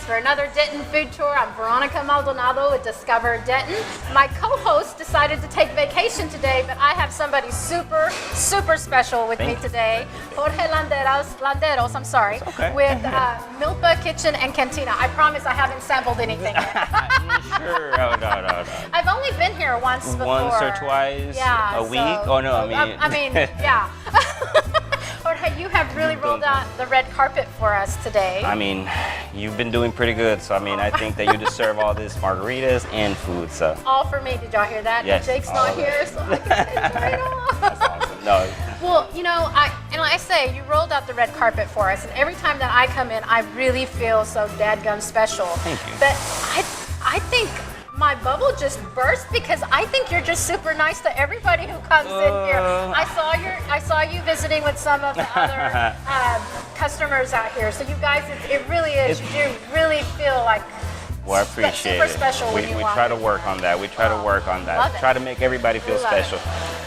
For another Denton food tour. I'm Veronica Maldonado with Discover Denton. My co-host decided to take vacation today, but I have somebody super special with me today. Jorge Landeros, I'm sorry, with Milpa Kitchen and Cantina. I promise I haven't sampled anything yet. Sure? Oh, no. I've only been here once before. Once or twice a week? Oh, no, I mean, yeah. Jorge, you have really rolled out the red carpet for us today. I mean, you've been doing pretty good. So, I mean, I think that you deserve all this margaritas and food. So all for me. Did y'all hear that? Yes. Jake's not here, so I can enjoy it all. That's awesome. No. Well, you know, like I say, you rolled out the red carpet for us, and every time that I come in, I really feel so dadgum special. Thank you. But I think my bubble just burst because I think you're just super nice to everybody who comes in here. I saw you visiting with some of the other customers out here. So you guys, it really is. You do really feel like Well, I appreciate super it. special We try to work on that. We try to work on that. Try to make everybody feel special.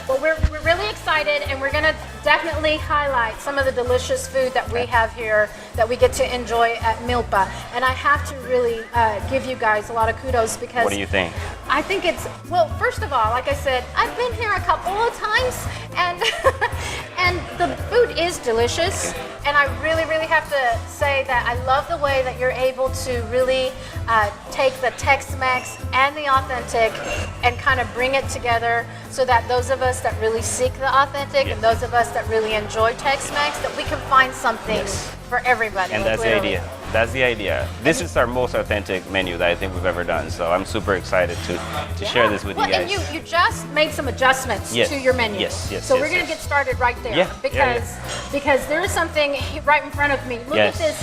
Well, we're really excited, and we're going to definitely highlight some of the delicious food that we have here that we get to enjoy at Milpa. And I have to really give you guys a lot of kudos because... What do you think? I think it's, well, first of all, like I said, I've been here a couple of times, and and the food is delicious. And I really, really have to say that I love the way that you're able to really take the Tex-Mex and the authentic and kind of bring it together so that those of us that really seek the authentic and those of us that really enjoy Tex-Mex, that we can find something for everybody. And that's the idea. That's the idea. This is our most authentic menu that I think we've ever done. So I'm super excited to share this with you guys. And you just made some adjustments to your menu. Yes. So we're going to get started right there. Because there is something right in front of me. Look at this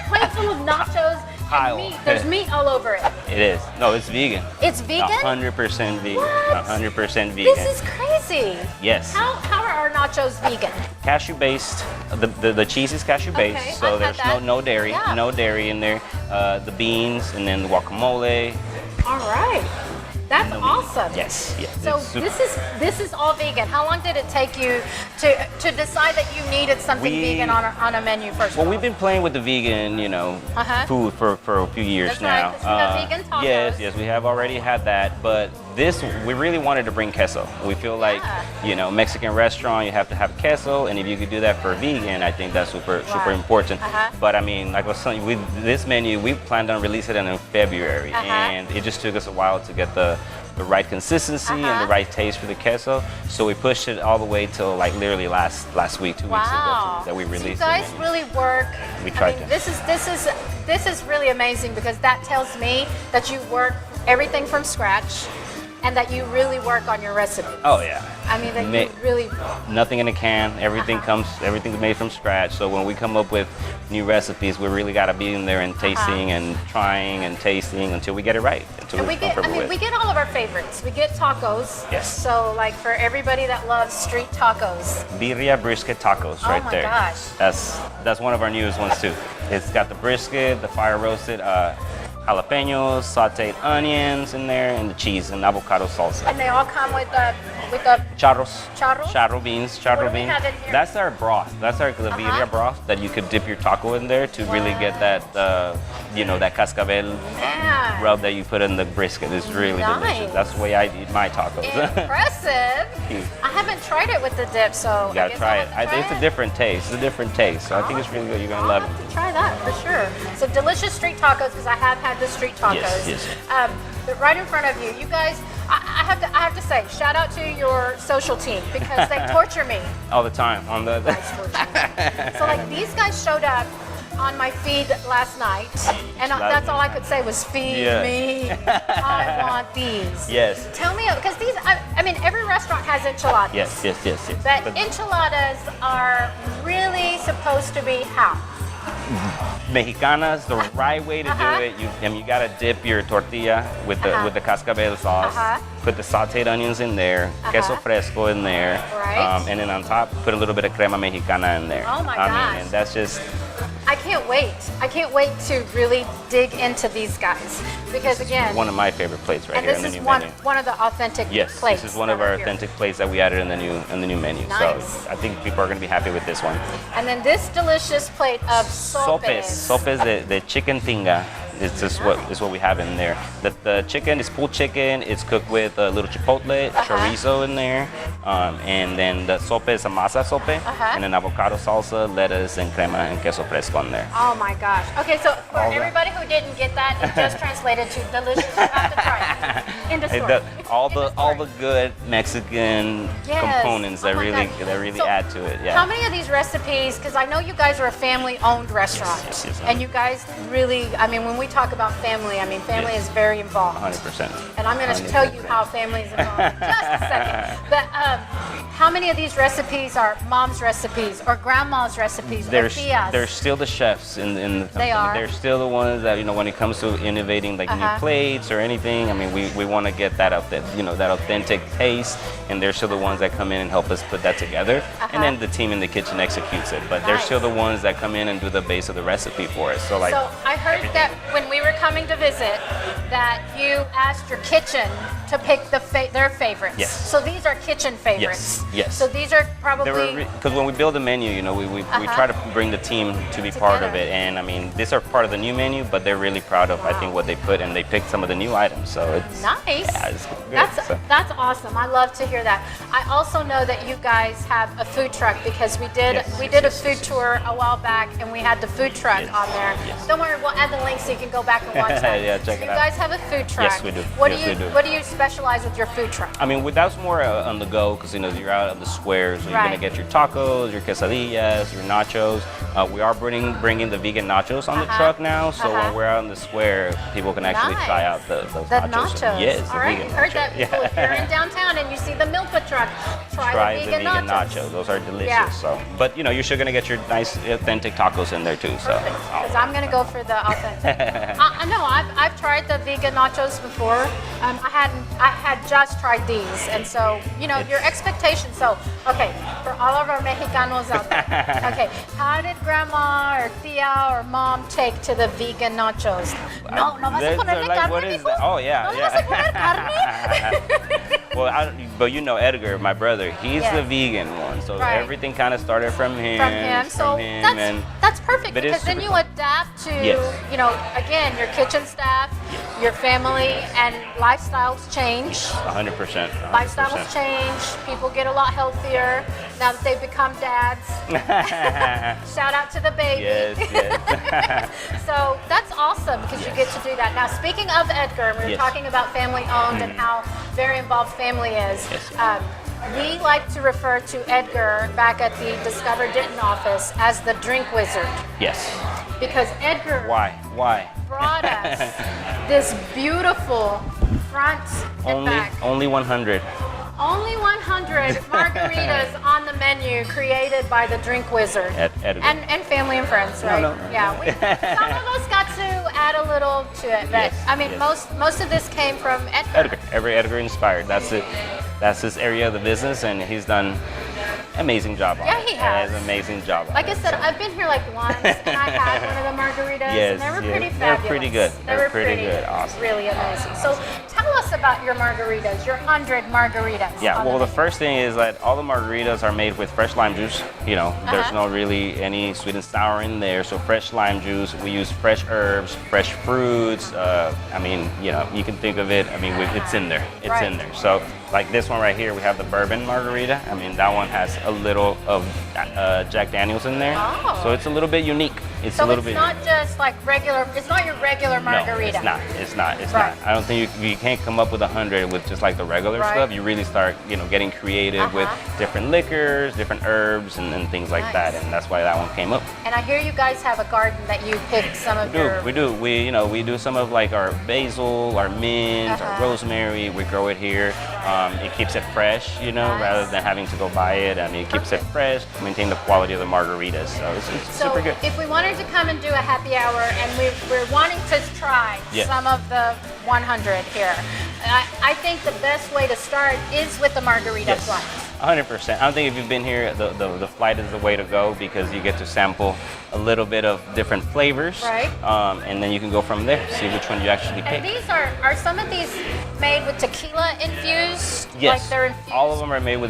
plate full of nachos. And meat. There's meat all over it. It is. No, it's vegan. It's vegan? 100% vegan. What? 100% vegan. This is crazy. Yes. How are our nachos vegan? Cashew based. The cheese is cashew based, Okay, so there's no dairy. Yeah. No dairy in there. The beans and then the guacamole. All right. That's awesome. Yes. So this is all vegan. How long did it take you to decide that you needed something vegan on a menu first? Well, we've been playing with the vegan, food for a few years now. That's right, 'cause we have vegan tacos. Yes, we have already had that, but this we really wanted to bring queso. We feel like Mexican restaurant, you have to have queso, and if you could do that for vegan, I think that's super important. But I mean, like I was telling you, with this menu, we planned on releasing it in February, and it just took us a while to get the right consistency and the right taste for the queso. So we pushed it all the way till like literally last week, 2 weeks ago, that we released. So you guys really work. We tried to. This is really amazing because that tells me that you work everything from scratch and that you really work on your recipes. Oh yeah. I mean, that you really... Nothing in a can. Everything's made from scratch. So when we come up with new recipes, we really got to be in there and tasting and trying and tasting until we get it right. We get all of our favorites. We get tacos. Yes. So like for everybody that loves street tacos. Birria brisket tacos right there. Oh my gosh. That's one of our newest ones too. It's got the brisket, the fire roasted jalapenos, sauteed onions in there, and the cheese and avocado salsa. And they all come with the charros. Charro beans. What do we have in here? That's our broth. That's our birria broth that you could dip your taco in there to really get that, that cascabel rub that you put in the brisket. It's really delicious. That's the way I eat my tacos. Impressive. I haven't tried it with the dip, so you gotta try it. It's a different taste. So I think it's really good. You're gonna love it. I'll have to try that for sure. So delicious street tacos, because I have had the street tacos. Yes. But right in front of you, you guys, I have to say, shout out to your social team because they torture me. All the time on the. So like these guys showed up on my feed last night, and that's all I could say was feed me. I want these. Yes. Tell me, because these, I mean, every restaurant has enchiladas. Yes. But enchiladas are really supposed to be how? Mexicanas, the right way to do it. You gotta dip your tortilla with the cascabel sauce. Put the sautéed onions in there, queso fresco in there, Right. And then on top put a little bit of crema mexicana in there. Oh my I gosh. mean, and that's just. I can't wait. I can't wait to really dig into these guys because again, One of my favorite plates right and here this in the is new menu. one of the authentic Yes, plates. this is one of that are our here. authentic plates that we added in the new menu. Nice. So I think people are gonna be happy with this one. And then this delicious plate of sopes. Sopes, the chicken tinga. It's just what we have in there. The chicken is pulled chicken. It's cooked with a little chipotle, chorizo in there, and then the sope is a masa sope, and then avocado salsa, lettuce, and crema and queso fresco in there. Oh my gosh. Okay, so for All that. everybody who didn't get that, it just translated to delicious. You have to try it. In the store. All the good Mexican Yes. components that Oh my really God. that So, add to it. Yeah. How many of these recipes, because I know you guys are a family-owned restaurant, Yes, and you guys really, I mean, when we talk about family, I mean, family Yes. is very involved. 100%. And I'm going to tell you how family is involved in just a second. But how many of these recipes are mom's recipes or grandma's recipes or tia's? They're still the chefs in the company. They are. They're still the ones that, when it comes to innovating like new plates or anything, I mean, we want to get that out there, that authentic taste, and they're still the ones that come in and help us put that together. And then the team in the kitchen executes it. But they're Nice. still the ones that come in and do the base of the recipe for us. So like So I heard that when we were coming to visit, that you asked your kitchen to pick their favorites. Yes. So these are kitchen favorites. Yes. So these are probably. Because when we build a menu, we try to bring the team to be part of Together. it. And I mean, these are part of the new menu, but they're really proud of I think what they put, and they picked some of the new items. So it's Nice. Yeah, it's good. That's awesome. I love to hear that. I also know that you guys have a food truck because we did a food tour a while back and we had the food truck on there. Yes. Don't worry, we'll add the link so you can go back and watch that. Yeah, check So it you out. guys have a food truck. Yes, we do. What Yes, do we do. What do you specialize with your food truck? I mean, that's more on the go because you're out of the square, so you're Right. gonna get your tacos, your quesadillas, your nachos. We are bringing the vegan nachos on the truck now, so when we're out in the square, people can actually try out those nachos. Yes, All right, vegan you heard nachos. that. People, if you're in downtown and you see the Milpa truck, try the vegan nachos. Those are delicious. Yeah. So, but you're still gonna get your nice authentic tacos in there too. So, Because I'm gonna go for the authentic. I know I've tried the vegan nachos before. I had just tried these, and so your expectations. So okay, for all of our Mexicanos out there, okay, how did grandma or tia or mom take to the vegan nachos? No vas a They're ponerle like, carne, what is mijo? that? Oh yeah, ¿No le yeah. vas a poner carne? Well, but Edgar, my brother, he's Yeah. the vegan one, so Right. everything kind of started from him. From him, so that's perfect but it's because then super you fun. adapt to Yes. again your kitchen staff, your family, and lifestyles change. 100%. Lifestyles change. People get a lot healthier now that they've become dads. Shout out to the baby. Yes. So that's awesome because you get to do that. Now, speaking of Edgar, we were Yes. talking about family owned and how very involved family is. Yes. We like to refer to Edgar back at the Discover Denton office as the drink wizard Yes. because Edgar Why? brought us this beautiful front and back. Only 100. Only 100 margaritas on the menu created by the drink wizard. Edgar. And family and friends, right? No. Yeah. Some of us got to add a little to it, but Yes, I mean, yes. most of this came from Edgar. Every Edgar inspired. That's it. That's his area of the business, and he's done amazing job on Yeah, it. he has. Amazing job on Like I it. said, I've been here like once, and I had one of the margaritas, Yes, and they were yes. pretty They're fabulous. pretty good. They They're were pretty good. Awesome. Really amazing. So tell us about your margaritas, your 100 margaritas. Yeah, on well, the menu. first thing is that all the margaritas are made with fresh lime juice. There's no really any sweet and sour in there. So fresh lime juice. We use fresh herbs, fresh fruits. You can think of it. It's in there. It's Right. in there. So like this one right here, we have the Bourbon Margarita. That one has a little of Jack Daniels in there. Oh. So it's a little bit unique. It's so a little it's bit. not just like regular. It's not your regular margarita. No, it's not. It's Right. not. I don't think you can't come up with 100 with just like the regular Right. stuff. You really start, getting creative with different liquors, different herbs, and things like that. Nice. And that's why that one came up. And I hear you guys have a garden that you pick some of your. We do. We do some of like our basil, our mint, our rosemary. We grow it here. It keeps it fresh, Nice. rather than having to go buy it. I mean, it keeps it fresh, maintain the quality of the margaritas. So it's So super good. if we wanted to come and do a happy hour and we're wanting to try Yeah. some of the 100 here, I think the best way to start is with the margarita Yes. flight. 100%. I don't think if you've been here, the flight is the way to go because you get to sample a little bit of different flavors. Right. And then you can go from there, see which one you actually pick. And these are some of these made with tequila infused? Yes. Like they're infused? All of them are made with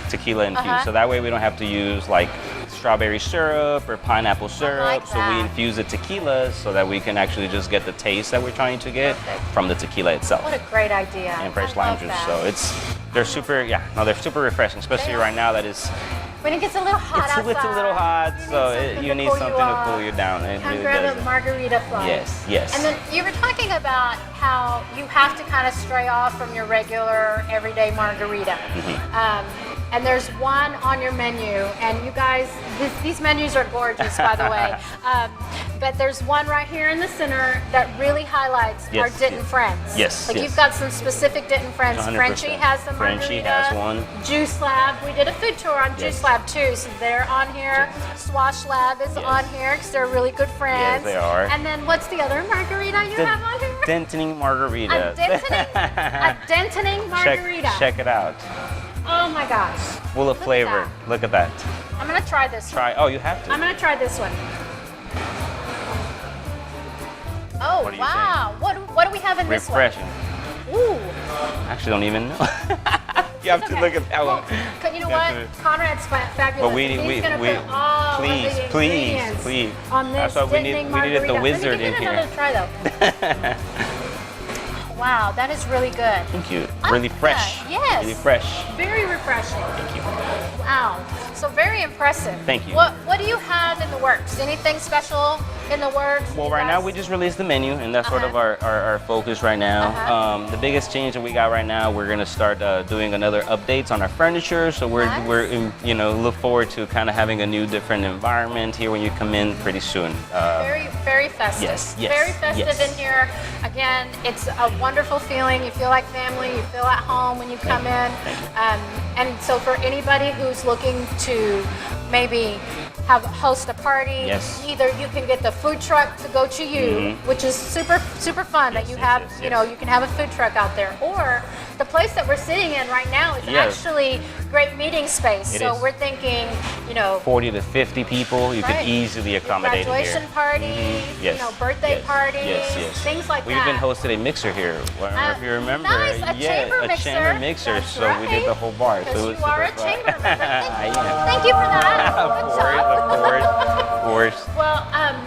tequila infused. Uh-huh. So that way we don't have to use like strawberry syrup or pineapple syrup. like So we that. infuse the tequila so that we can actually just get the taste that we're trying to get Perfect. from the tequila itself. What a great idea. And fresh I lime love juice. that. So they're super refreshing, especially They are. right now that it's When it gets a little hot outside. it's a little hot, you need something to cool you down. It Come really grab does. a margarita flight. Yes. And then you were talking about how you have to kind of stray off from your regular everyday margarita. And there's one on your menu, and you guys, these menus are gorgeous, by the way. But there's one right here in the center that really highlights our Denton friends. Yes, Like yes. you've got some specific Denton friends. 100%. Frenchie has some margarita. Frenchie has one. Juice Lab. We did a food tour on Juice Lab too, so they're on here. Swash Lab is on here because they're really good friends. Yes, they are. And then what's the other margarita you have on here? Dentoning Margarita. A Dentoning margarita. Check it out. Oh my gosh. Full of flavor. Look at that. I'm gonna try this one. Oh, you have to. I'm gonna try this one. Oh, What do you wow. What do we have in this one? Refreshing. Ooh. Actually, don't even know. You have to look at that one. You know what? Conrad's fabulous. But He's gonna put all of the ingredients please. on this That's why we Dentoning needed the margarita. wizard Let me give in it here. another try though. Wow, that is really good. Thank you. I Really like fresh. that. Yes. Really fresh. Very refreshing. Thank you. Wow. So very impressive. Thank you. What do you have in the works? Anything special in the works? Well, You right now guys- we just released the menu, and that's sort of our focus right now. The biggest change that we got right now, we're gonna start doing another updates on our furniture. So we're look forward to kind of having a new, different environment here when you come in pretty soon. Very, very festive. Yes, Very festive yes. in here. Again, it's a wonderful feeling. You feel like family. You feel at home when you come in. And so for anybody who's looking to maybe host a party, Yes. either you can get the food truck to go to you, which is super fun that you have. You can have a food truck out there, or the place that we're sitting in right now is actually great meeting space. It So is. we're thinking, 40 to 50 people, you Right. could easily accommodate it graduation here. party, Yes. birthday Yes. parties, Yes. things like We that. even hosted a mixer here. I don't know if you remember. Nice, a chamber a mixer. chamber mixer. That's So we did the whole bar. So Because it was you are a super fun. chamber member. I am. Thank you for that. Of Good course, job. of course. Well,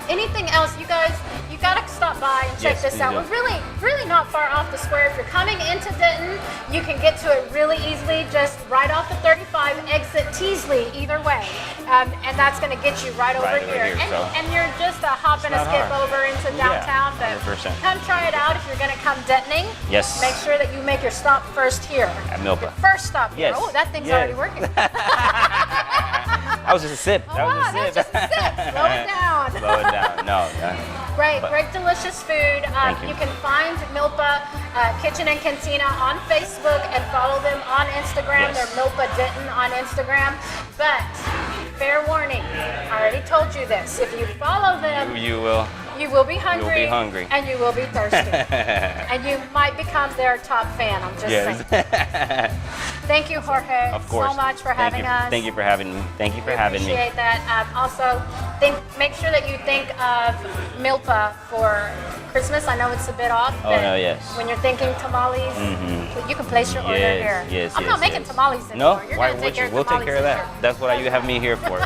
anything else, you guys? You got to stop by and check Yes, this please out. do. We're really not far off the square. If you're coming into Denton, you can get to it really easily, just right off the 35, exit Teasley, either way, and that's going to get you right over here. And you're just a hop and a not skip hard. over into downtown. But 100%. come try it out if you're going to come Dentoning. Yes. Make sure that you make your stop first here. At Milpa. First stop here. Yes. Oh, that thing's Yes. already working. That was just a sip. That Wow, was that's just a sip. just a sip. Slow it down. Slow it down. No. Great, delicious food. Thank you. You can find Milpa Kitchen and Cantina on Facebook and follow them on Instagram. Yes. They're Milpa Denton on Instagram. But fair warning, I already told you this. If you follow them, You will. you will be hungry. hungry. And you will be thirsty. And you might become their top fan. I'm just saying. Thank you, Jorge, Of course. so much for having us. Thank you for having me. Thank you for We having me. appreciate that. Also, make sure that you think of Milpa for Christmas. I know it's a bit off. Oh, but no, yes. When you're thinking tamales, you can place your order here. Yes, I'm not making tamales No, anymore. You're why gonna would take care you? of We'll take tamales care of this that. year. That's what you have me here for.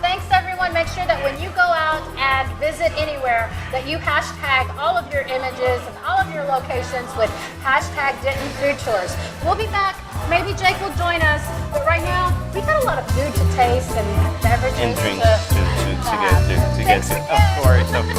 Thanks, everyone. Make sure that when you go out and visit anywhere, that you hashtag all of your images and all of your locations with hashtag Denton Food Tours. We'll be back. Maybe Jake will join us. But right now, we've got a lot of food to taste and beverages And drinks to to Thanks get to. again. Of course, of